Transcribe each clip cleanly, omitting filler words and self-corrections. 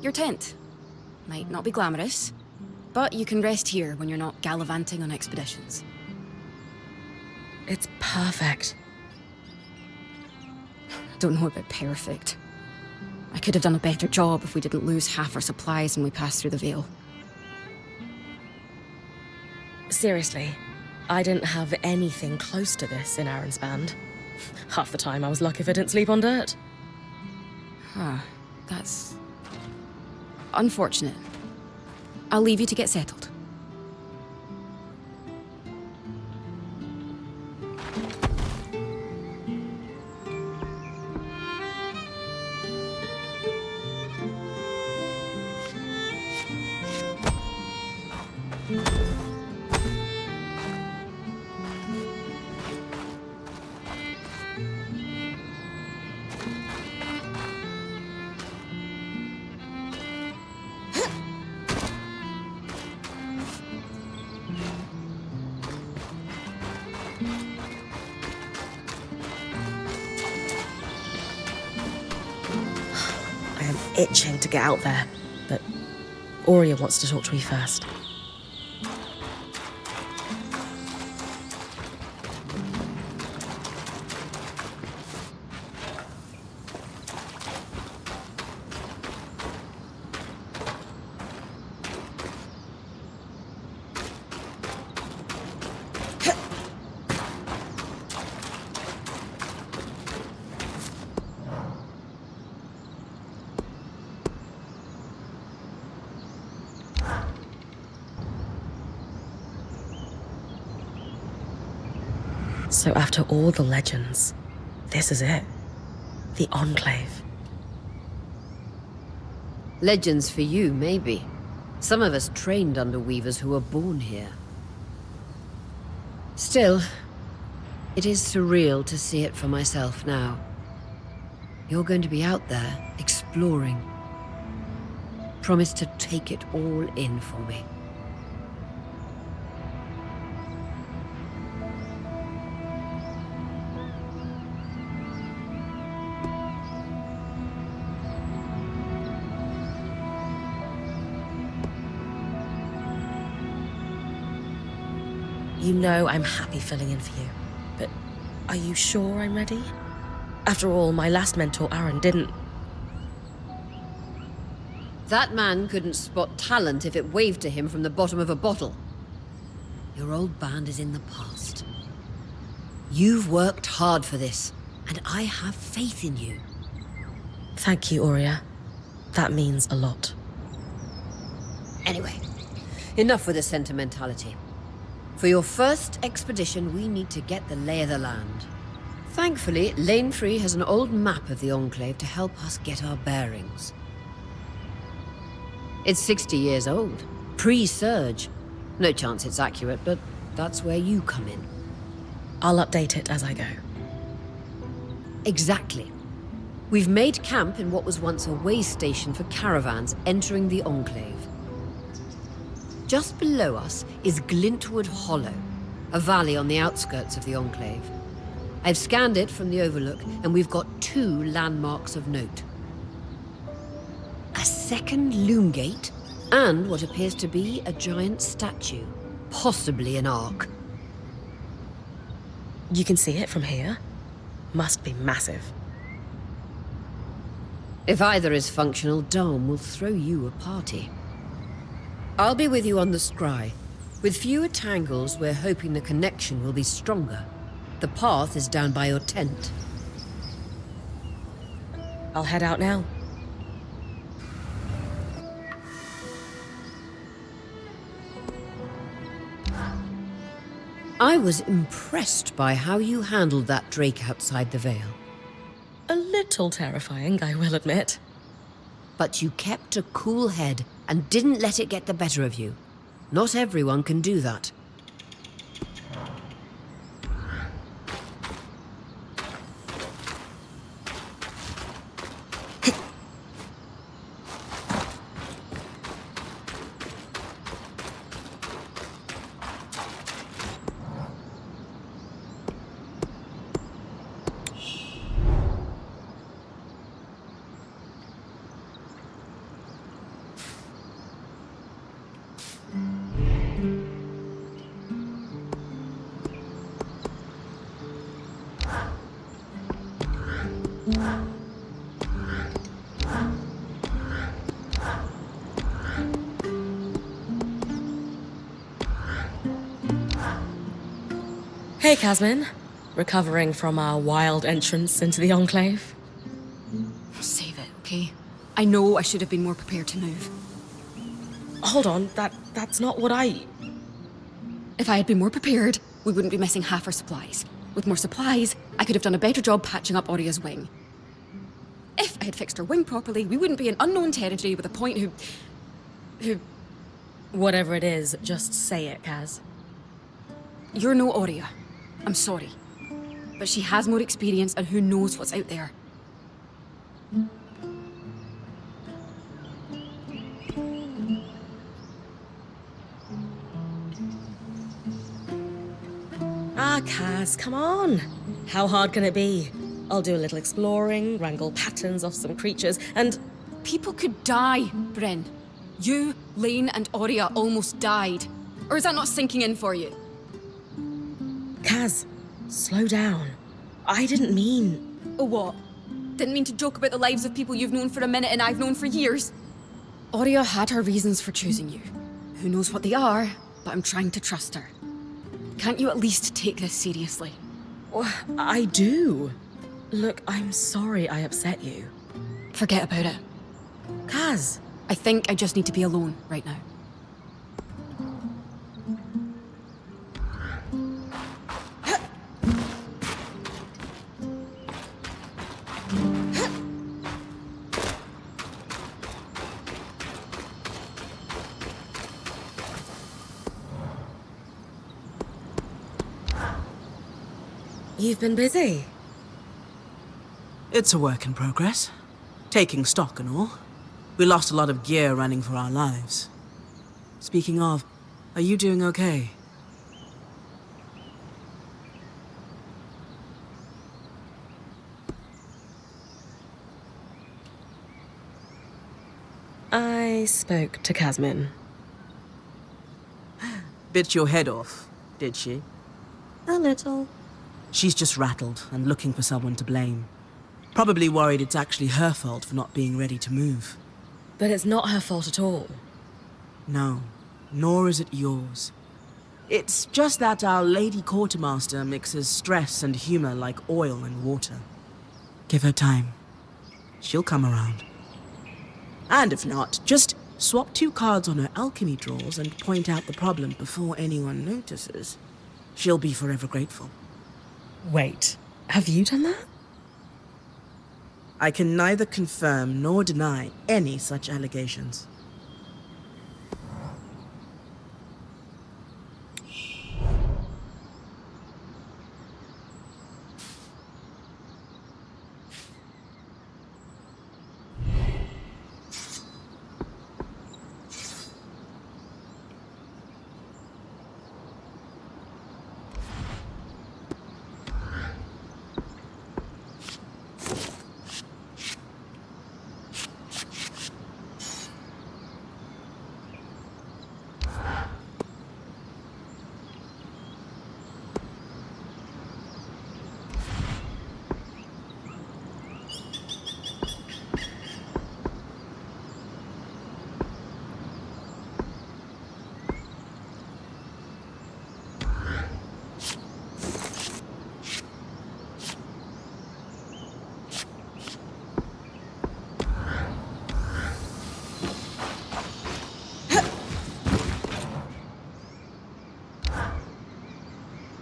Your tent. Might not be glamorous, but you can rest here when you're not gallivanting on expeditions. It's perfect. Don't know about perfect. I could have done a better job if we didn't lose half our supplies when we passed through the Veil. Seriously, I didn't have anything close to this in Aaron's band. Half the time I was lucky if I didn't sleep on dirt. Huh. That's... unfortunate. I'll leave you to get settled. I am itching to get out there, but Aurea wants to talk to me first. So after all the legends, this is it. The Enclave. Legends for you, maybe. Some of us trained under weavers who were born here. Still, it is surreal to see it for myself now. You're going to be out there, exploring. Promise to take it all in for me. You know I'm happy filling in for you, but are you sure I'm ready? After all, my last mentor, Aaron, didn't. That man couldn't spot talent if it waved to him from the bottom of a bottle. Your old band is in the past. You've worked hard for this, and I have faith in you. Thank you, Aurea. That means a lot. Anyway, enough with the sentimentality. For your first expedition, we need to get the lay of the land. Thankfully, Lane Free has an old map of the Enclave to help us get our bearings. It's 60 years old, pre-Surge. No chance it's accurate, but that's where you come in. I'll update it as I go. Exactly. We've made camp in what was once a way station for caravans entering the Enclave. Just below us is Glintwood Hollow, a valley on the outskirts of the Enclave. I've scanned it from the overlook, and we've got 2 landmarks of note. A second loom gate, and what appears to be a giant statue, possibly an ark. You can see it from here? Must be massive. If either is functional, Dom will throw you a party. I'll be with you on the scry. With fewer tangles, we're hoping the connection will be stronger. The path is down by your tent. I'll head out now. I was impressed by how you handled that Drake outside the Veil. A little terrifying, I will admit. But you kept a cool head and didn't let it get the better of you. Not everyone can do that. Hey, Casmin. Recovering from our wild entrance into the Enclave? Save it, okay? I know I should have been more prepared to move. Hold on, that's not what I... If I had been more prepared, we wouldn't be missing half our supplies. With more supplies, I could have done a better job patching up Aurea's wing. If I had fixed her wing properly, we wouldn't be in unknown territory with a point who... Whatever it is, just say it, Kaz. You're no Aurea. I'm sorry. But she has more experience and who knows what's out there. Ah, Kaz, come on. How hard can it be? I'll do a little exploring, wrangle patterns off some creatures, and... People could die, Bryn. You, Lane, and Aurea almost died. Or is that not sinking in for you? Kaz, slow down. I didn't mean... Oh, what? Didn't mean to joke about the lives of people you've known for a minute and I've known for years. Aurea had her reasons for choosing you. Who knows what they are, but I'm trying to trust her. Can't you at least take this seriously? Oh, I do. Look, I'm sorry I upset you. Forget about it. Kaz. I think I just need to be alone right now. You've been busy. It's a work in progress. Taking stock and all. We lost a lot of gear running for our lives. Speaking of, are you doing okay? I spoke to Casmin. Bit your head off, did she? A little. She's just rattled and looking for someone to blame. Probably worried it's actually her fault for not being ready to move. But it's not her fault at all. No, nor is it yours. It's just that our Lady Quartermaster mixes stress and humor like oil and water. Give her time. She'll come around. And if not, just swap 2 cards on her alchemy drawers and point out the problem before anyone notices. She'll be forever grateful. Wait, have you done that? I can neither confirm nor deny any such allegations.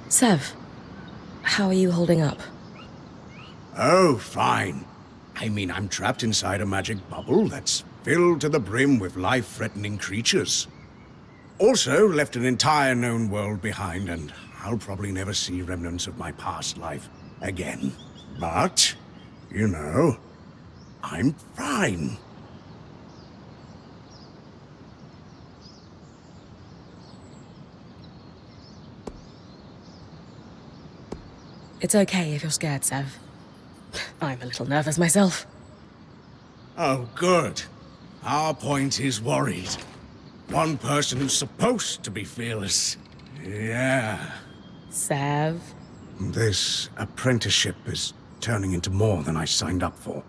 Sev, how are you holding up? Oh, fine. I mean, I'm trapped inside a magic bubble that's filled to the brim with life-threatening creatures. Also, left an entire known world behind, and I'll probably never see remnants of my past life again. But, you know, I'm fine. It's okay if you're scared, Sev. I'm a little nervous myself. Oh, good. Our point is worried. One person who's supposed to be fearless. Yeah. Sev? This apprenticeship is turning into more than I signed up for.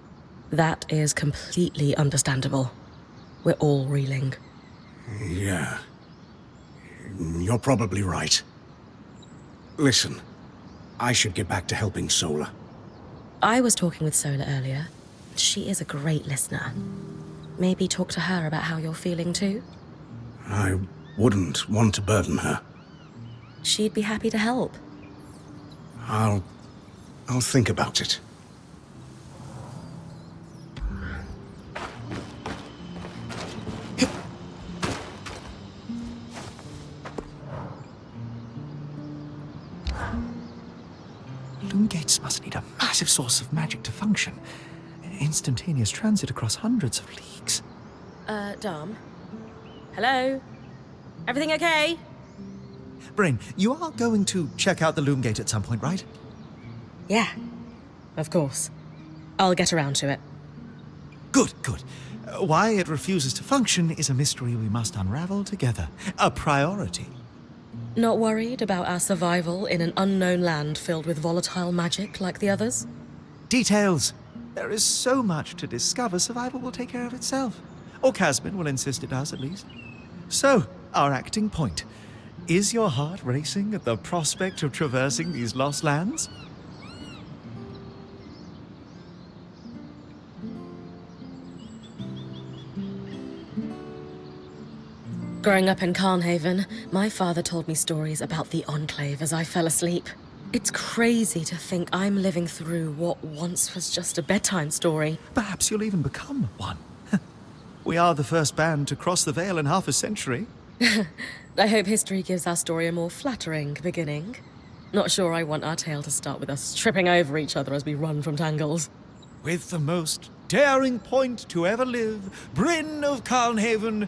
That is completely understandable. We're all reeling. Yeah. You're probably right. Listen, I should get back to helping Sola. I was talking with Sola earlier. She is a great listener. Maybe talk to her about how you're feeling too? I wouldn't want to burden her. She'd be happy to help. I'll think about it. Loom gates must need a massive source of magic to function. Instantaneous transit across hundreds of leagues. Dom? Hello? Everything okay? Brain, you are going to check out the loom gate at some point, right? Yeah, of course. I'll get around to it. Good, good. Why it refuses to function is a mystery we must unravel together. A priority. Not worried about our survival in an unknown land filled with volatile magic like the others? Details. There is so much to discover, survival will take care of itself. Or Casbin will insist it does, at least. So, our acting point. Is your heart racing at the prospect of traversing these lost lands? Growing up in Carnhaven, my father told me stories about the Enclave as I fell asleep. It's crazy to think I'm living through what once was just a bedtime story. Perhaps you'll even become one. We are the first band to cross the Veil in half a century. I hope history gives our story a more flattering beginning. Not sure I want our tale to start with us tripping over each other as we run from tangles. With the most daring point to ever live, Bryn of Carnhaven,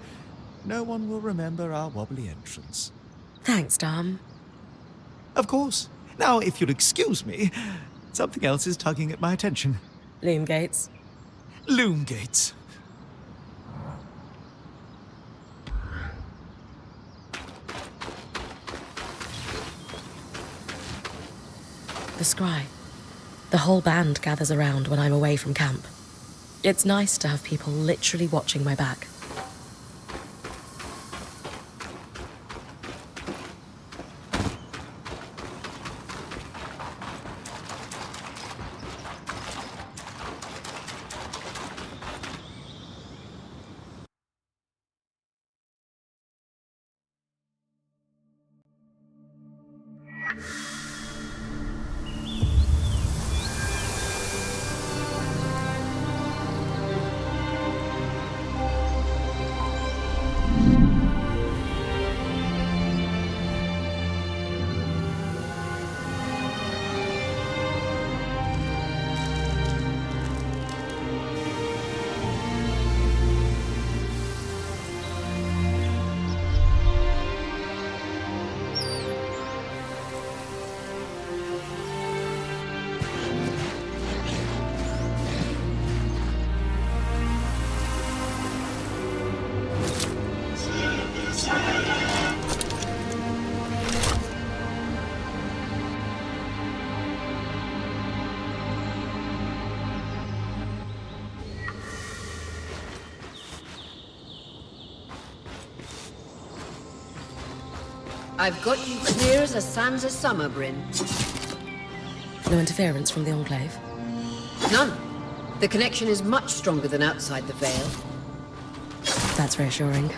no one will remember our wobbly entrance. Thanks, Dom. Of course. Now, if you'll excuse me, something else is tugging at my attention. Loom gates. Loom gates. The scry. The whole band gathers around when I'm away from camp. It's nice to have people literally watching my back. I've got you clear as a sands of summer, Bryn. No interference from the Enclave. None. The connection is much stronger than outside the Veil. That's reassuring.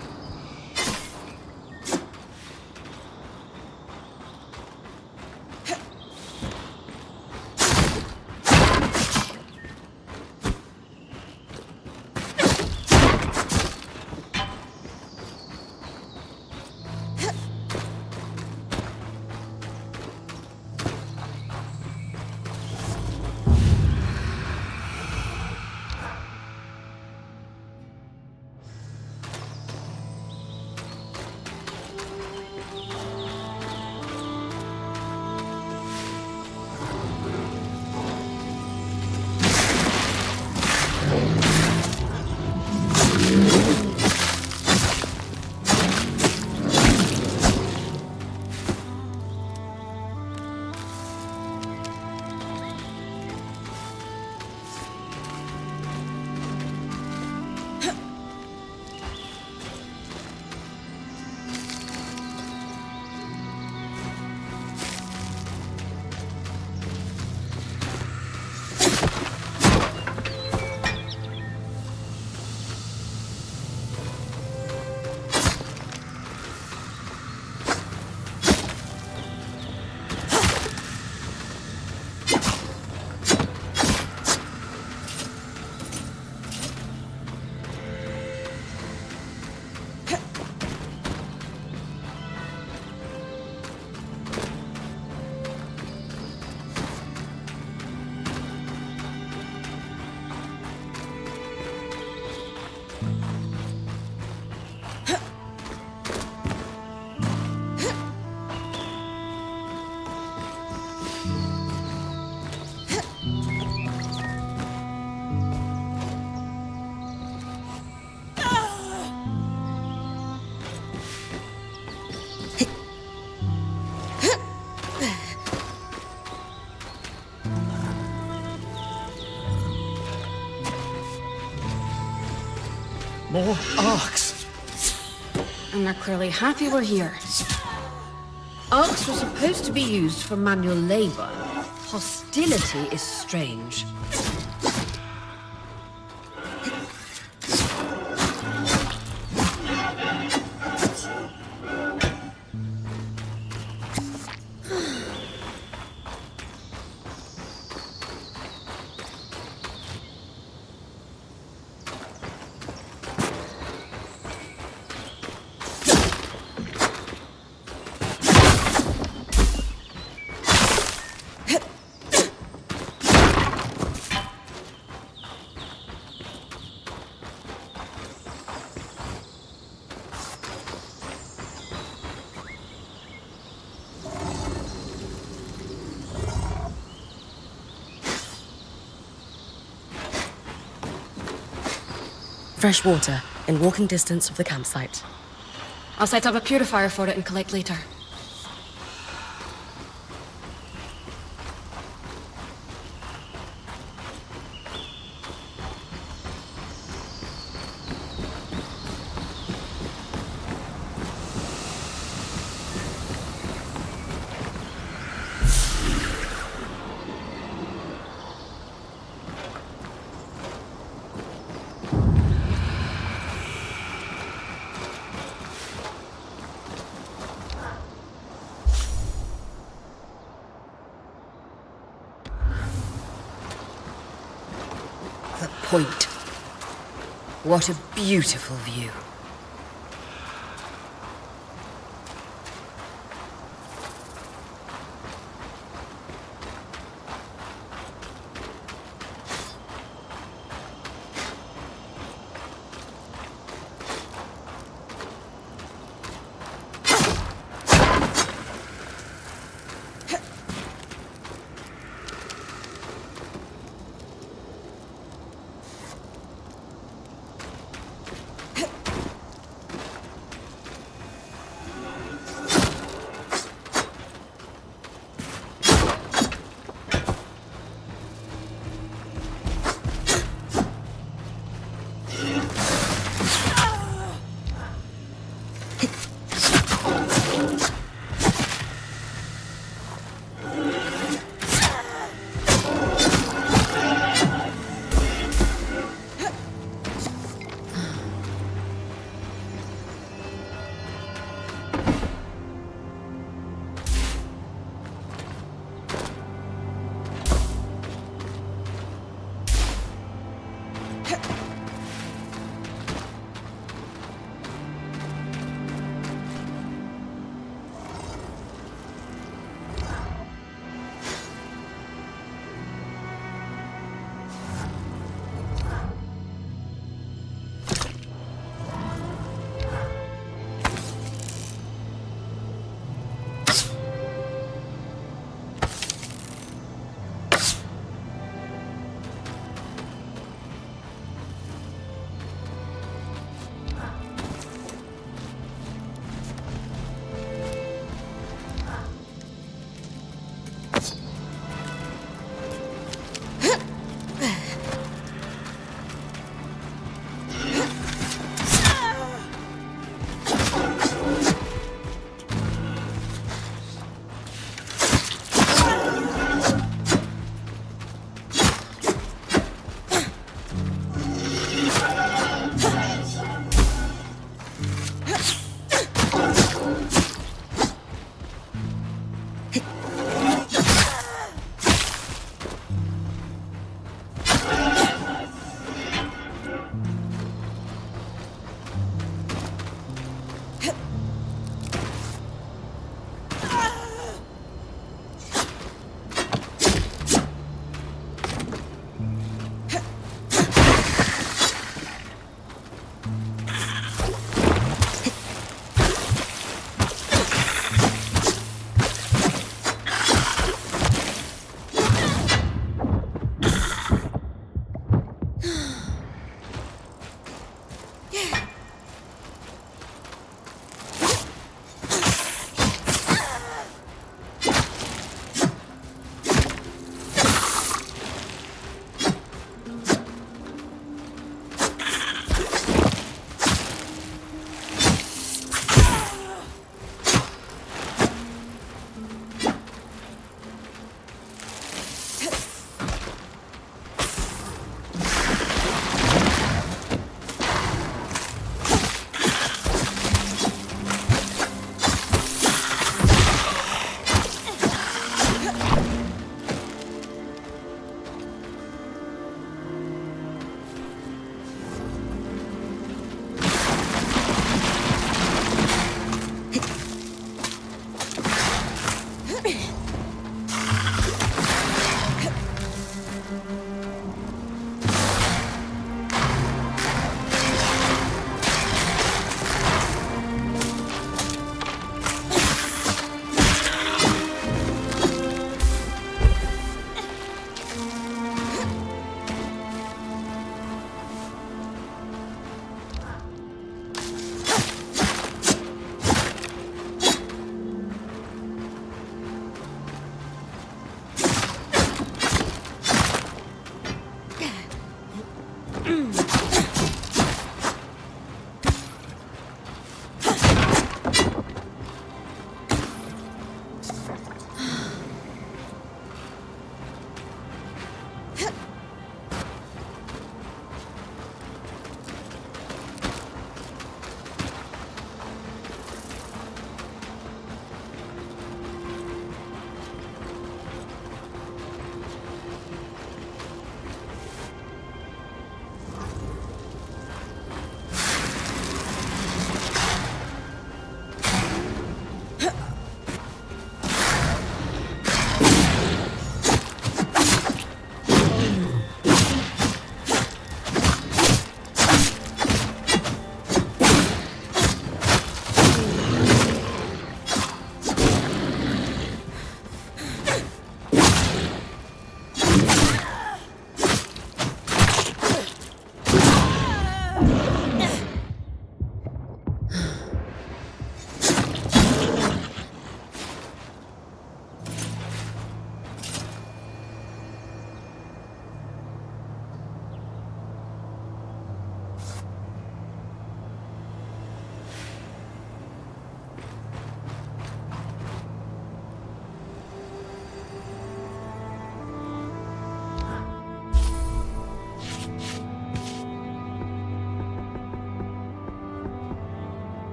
More arcs. And they're clearly happy we're here. Arcs were supposed to be used for manual labor. Hostility is strange. Fresh water, in walking distance of the campsite. I'll set up a purifier for it and collect later. The point. What a beautiful view.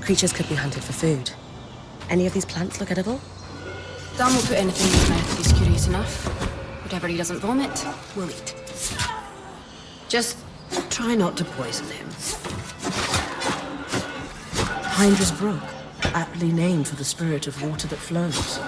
Creatures could be hunted for food. Any of these plants look edible? Dan will put anything in his mouth if he's curious enough. Whatever he doesn't vomit, we'll eat. Just try not to poison him. Hydra's Brook, aptly named for the spirit of water that flows.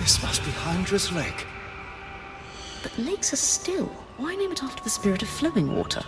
This must be Hydra's Lake. But lakes are still. Why name it after the spirit of flowing water?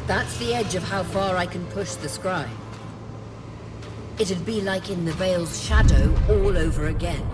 That's the edge of how far I can push the scribe. It'd be like in the Veil's shadow all over again.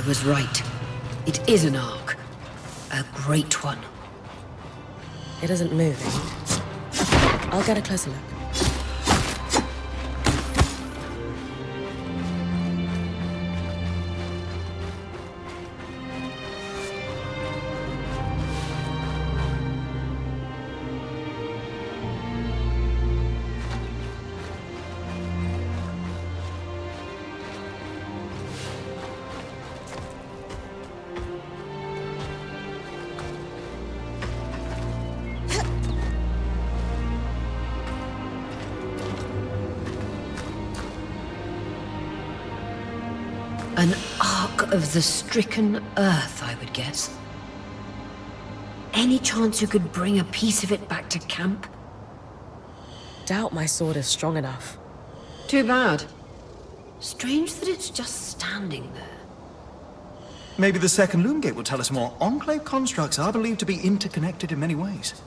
was right. It is an ark. A great one. It isn't moving. I'll get a closer look. An ark of the stricken earth, I would guess. Any chance you could bring a piece of it back to camp? Doubt my sword is strong enough. Too bad. Strange that it's just standing there. Maybe the second loom gate will tell us more. Enclave constructs are believed to be interconnected in many ways.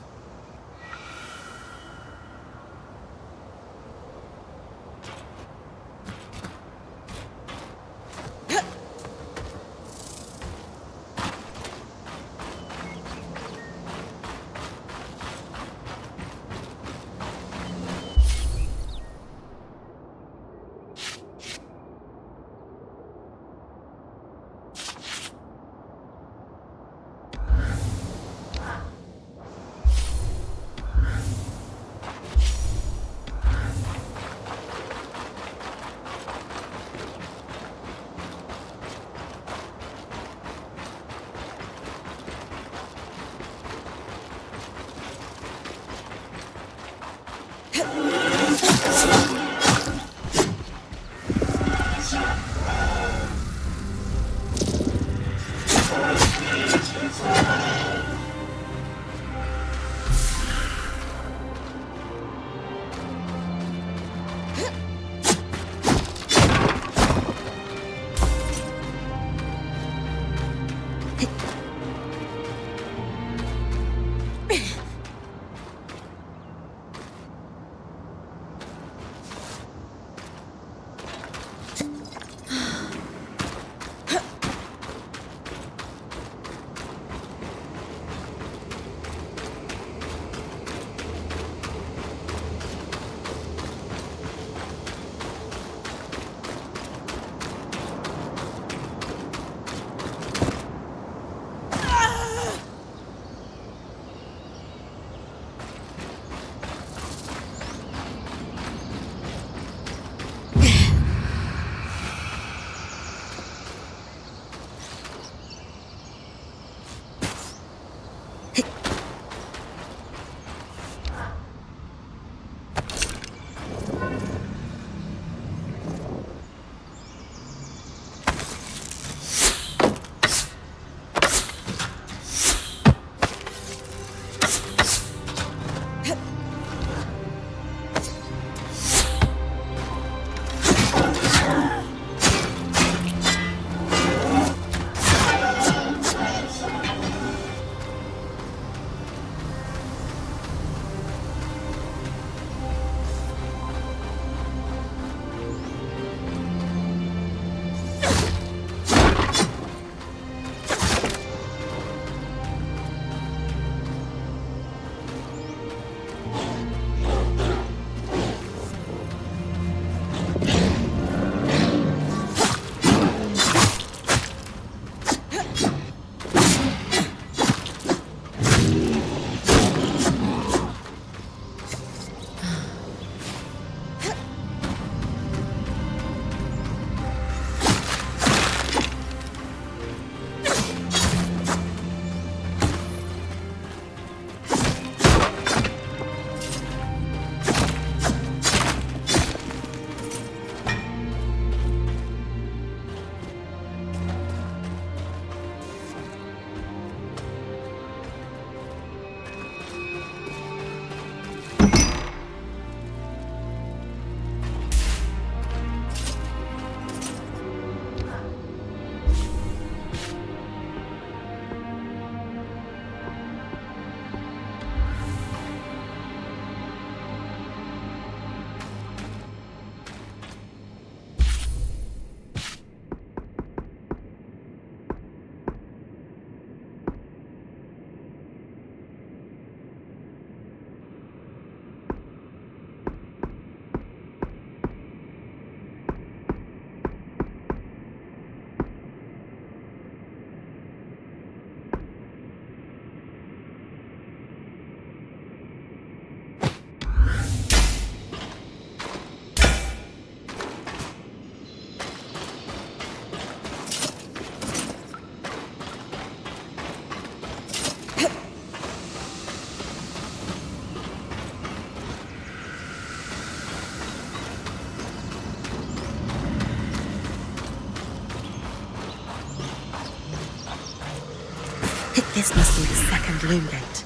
This must be the second loom gate.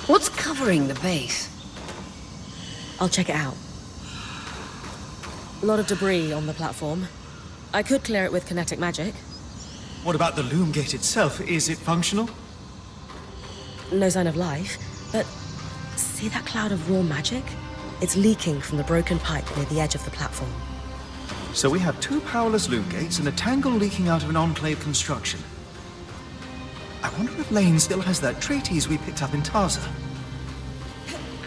What's covering the base? I'll check it out. A lot of debris on the platform. I could clear it with kinetic magic. What about the loom gate itself? Is it functional? No sign of life, but see that cloud of raw magic? It's leaking from the broken pipe near the edge of the platform. So we have two powerless loom gates and a tangle leaking out of an enclave construction. I wonder if Lane still has that treatise we picked up in Taza.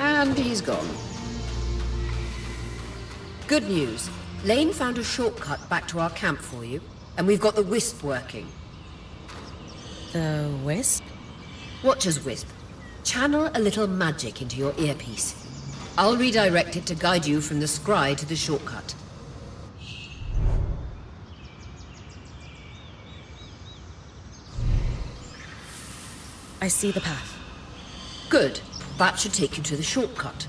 And he's gone. Good news. Lane found a shortcut back to our camp for you, and we've got the Wisp working. The Wisp? Watcher's Wisp. Channel a little magic into your earpiece. I'll redirect it to guide you from the scry to the shortcut. I see the path. Good. That should take you to the shortcut.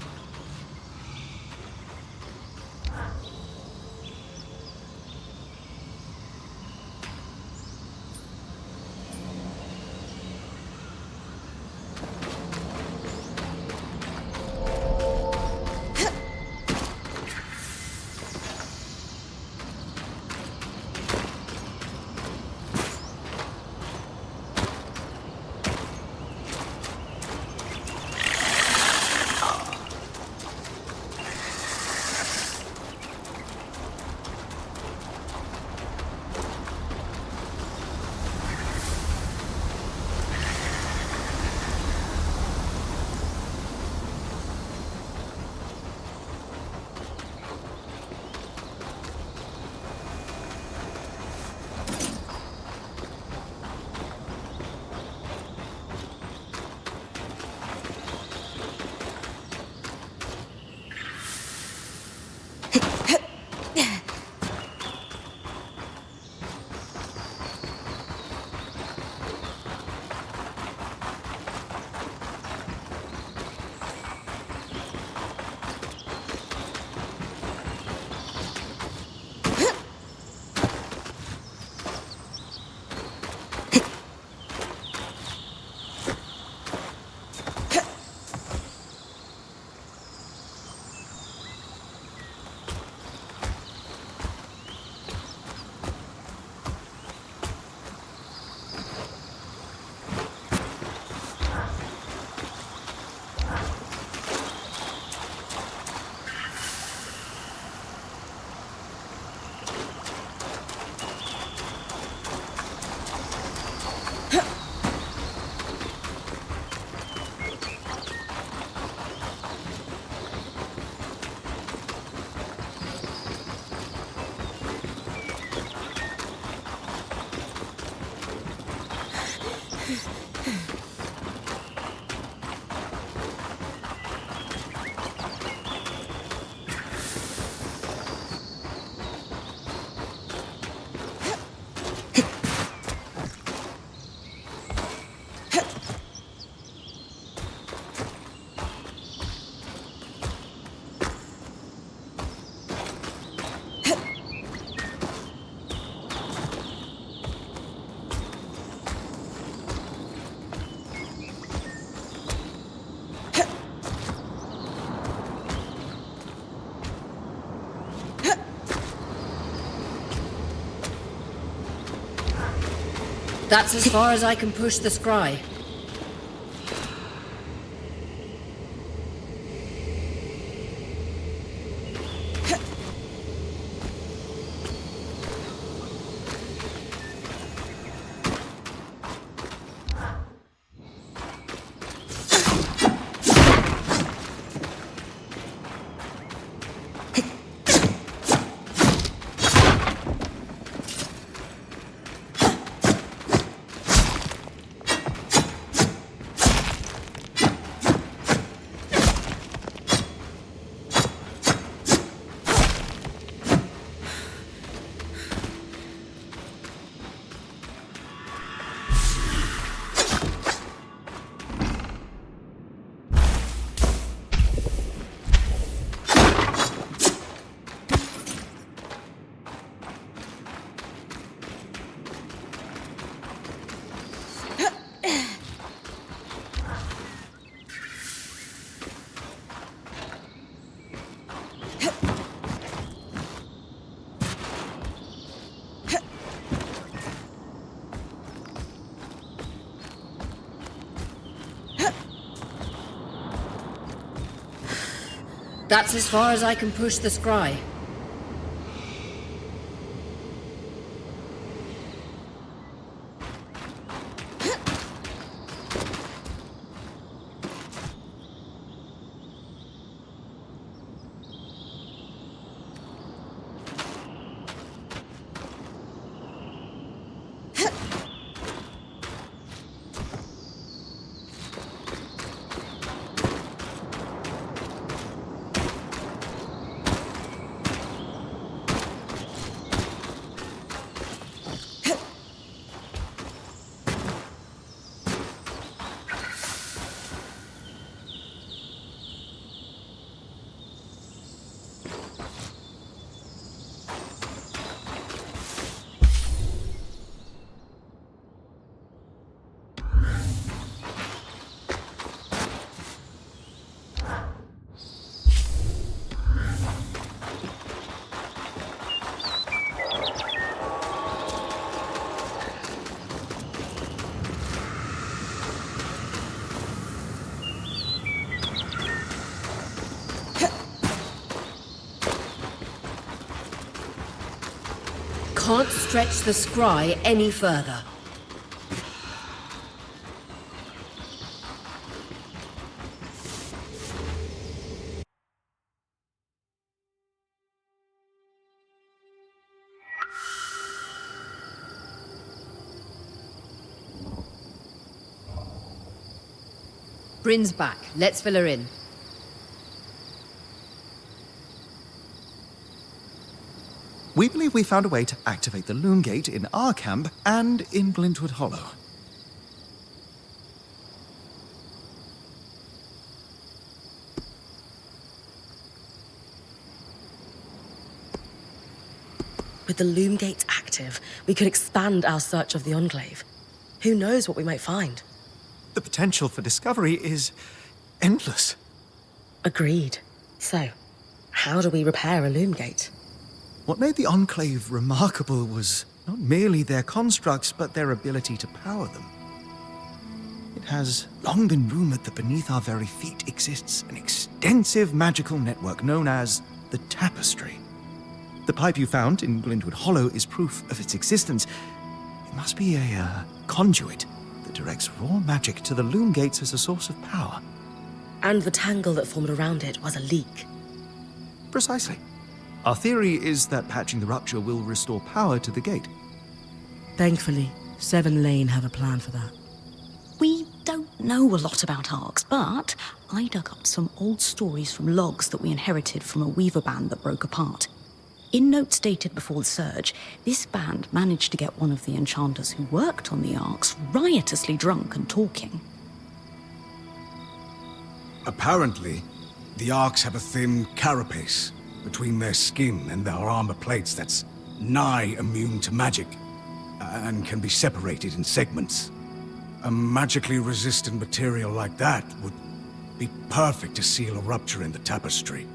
That's as far as I can push the scry. That's as far as I can push the scry. Can't stretch the scry any further. Bryn's back. Let's fill her in. We believe we found a way to activate the Loom Gate in our camp and in Glintwood Hollow. With the Loom Gates active, we could expand our search of the Enclave. Who knows what we might find? The potential for discovery is endless. Agreed. So, how do we repair a Loom Gate? What made the Enclave remarkable was not merely their constructs, but their ability to power them. It has long been rumored that beneath our very feet exists an extensive magical network known as the Tapestry. The pipe you found in Glintwood Hollow is proof of its existence. It must be a conduit that directs raw magic to the Loom Gates as a source of power. And the tangle that formed around it was a leak. Precisely. Our theory is that patching the rupture will restore power to the gate. Thankfully, Seven Lane have a plan for that. We don't know a lot about Arcs, but I dug up some old stories from logs that we inherited from a weaver band that broke apart. In notes dated before the Surge, this band managed to get one of the enchanters who worked on the Arcs riotously drunk and talking. Apparently, the Arcs have a thin carapace between their skin and their armor plates that's nigh immune to magic, and can be separated in segments. A magically resistant material like that would be perfect to seal a rupture in the Tapestry.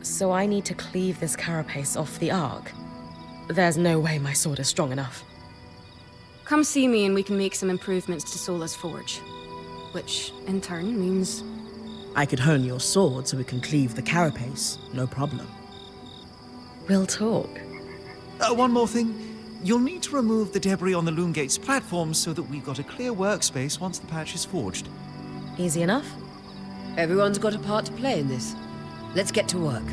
So I need to cleave this carapace off the Arc. There's no way my sword is strong enough. Come see me and we can make some improvements to Sola's forge. Which, in turn, means... I could hone your sword so we can cleave the carapace, no problem. We'll talk. One more thing. You'll need to remove the debris on the Loom Gate's platform so that we've got a clear workspace once the patch is forged. Easy enough? Everyone's got a part to play in this. Let's get to work.